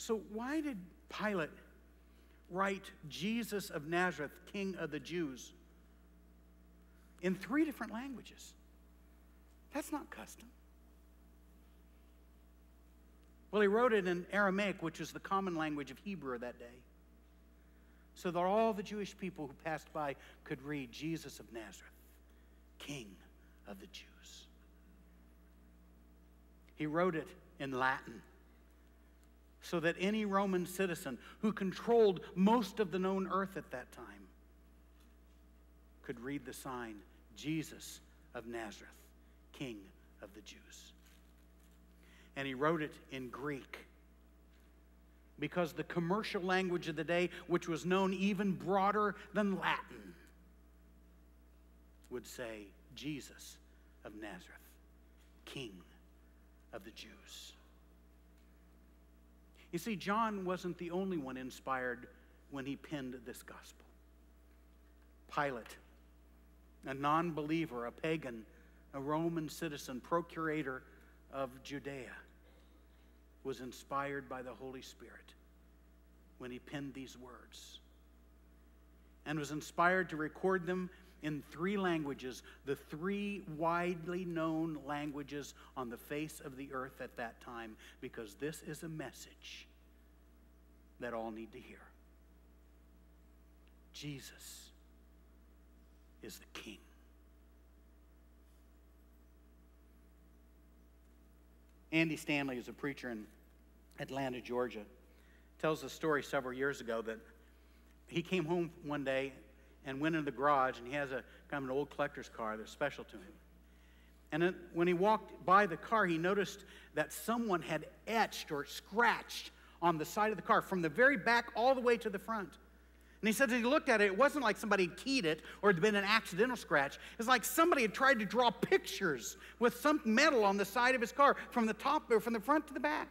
So why did Pilate write Jesus of Nazareth, King of the Jews, in 3 different languages? That's not custom. Well, he wrote it in Aramaic, which was the common language of Hebrew that day, so that all the Jewish people who passed by could read Jesus of Nazareth, King of the Jews. He wrote it in Latin, so that any Roman citizen who controlled most of the known earth at that time could read the sign, Jesus of Nazareth, King of the Jews. And he wrote it in Greek, because the commercial language of the day, which was known even broader than Latin, would say, Jesus of Nazareth, King of the Jews. You see, John wasn't the only one inspired when he penned this gospel. Pilate, a non-believer, a pagan, a Roman citizen, procurator of Judea, was inspired by the Holy Spirit when he penned these words, and was inspired to record them in 3 languages, the 3 widely known languages on the face of the earth at that time, because this is a message that all need to hear. Jesus is the King. Andy Stanley is a preacher in Atlanta, Georgia. Tells a story several years ago that he came home one day and went into the garage, and he has a kind of an old collector's car that's special to him. And then when he walked by the car, he noticed that someone had etched or scratched on the side of the car from the very back all the way to the front. And he said as he looked at it, it wasn't like somebody keyed it or it had been an accidental scratch. It's like somebody had tried to draw pictures with some metal on the side of his car from the top or from the front to the back.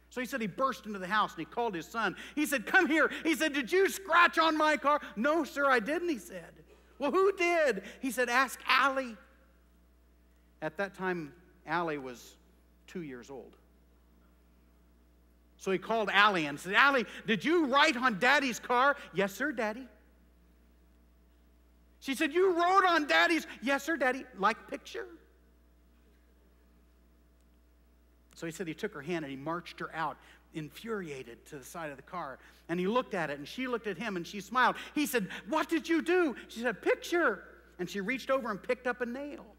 So he said he burst into the house and he called his son. He said, "Come here." He said, "Did you scratch on my car?" "No, sir, I didn't," he said. "Well, who did?" He said, "Ask Allie." At that time, Allie was 2 years old. So he called Allie and said, "Allie, did you write on Daddy's car?" "Yes, sir, Daddy." She said, "You wrote on Daddy's?" "Yes, sir, Daddy." "Like picture?" So he said he took her hand and he marched her out, infuriated, to the side of the car. And he looked at it, and she looked at him, and she smiled. He said, "What did you do?" She said, "Picture." And she reached over and picked up a nail.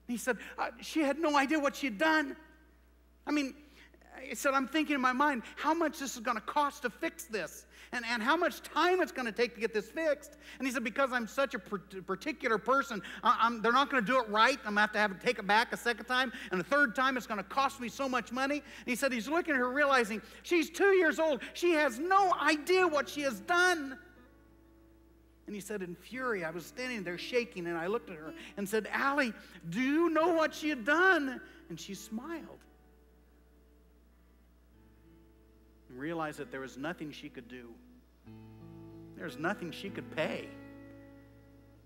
He said, she had no idea what she had done. I mean, he said, "I'm thinking in my mind how much this is going to cost to fix this, and how much time it's going to take to get this fixed." And he said, "Because I'm such a particular person, they're not going to do it right. I'm going to have to take it back a second time, and a third time it's going to cost me so much money." And he said he's looking at her, realizing she's 2 years old. She has no idea what she has done. And he said, in fury, I was standing there shaking, and I looked at her and said, "Allie, do you know what she had done?" And she smiled. And realized that there was nothing she could do. There was nothing she could pay.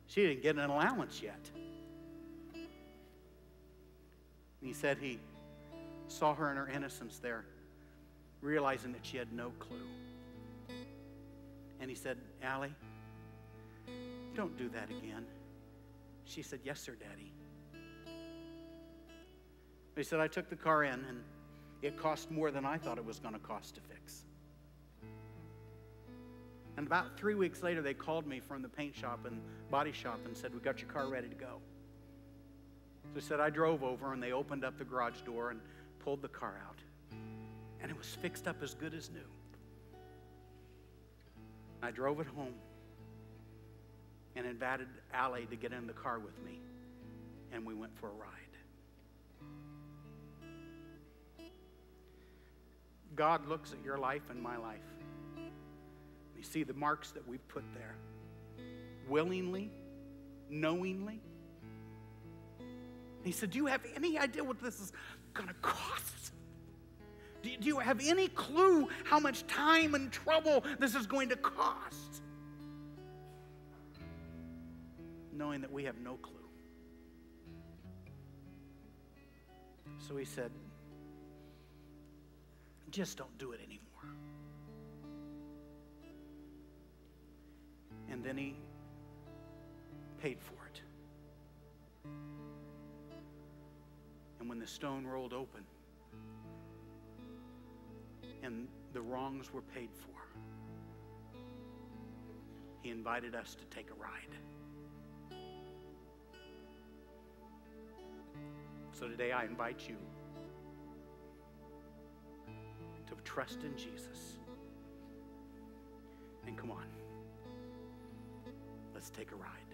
She didn't get an allowance yet. And he said he saw her in her innocence there, realizing that she had no clue. And he said, "Allie, don't do that again." She said, "Yes, sir, Daddy." He said, "I took the car in, and it cost more than I thought it was going to cost to fix." And about 3 weeks later, they called me from the paint shop and body shop and said, "We got your car ready to go." So he said, I drove over, and they opened up the garage door and pulled the car out. And it was fixed up as good as new. I drove it home and invited Allie to get in the car with me, and we went for a ride. God looks at your life and my life. You see the marks that we've put there. Willingly, knowingly. He said, "Do you have any idea what this is going to cost? Do you have any clue how much time and trouble this is going to cost?" Knowing that we have no clue. So he said, just don't do it anymore. And then he paid for it. And when the stone rolled open and the wrongs were paid for, he invited us to take a ride. So today I invite you to trust in Jesus. And come on, let's take a ride.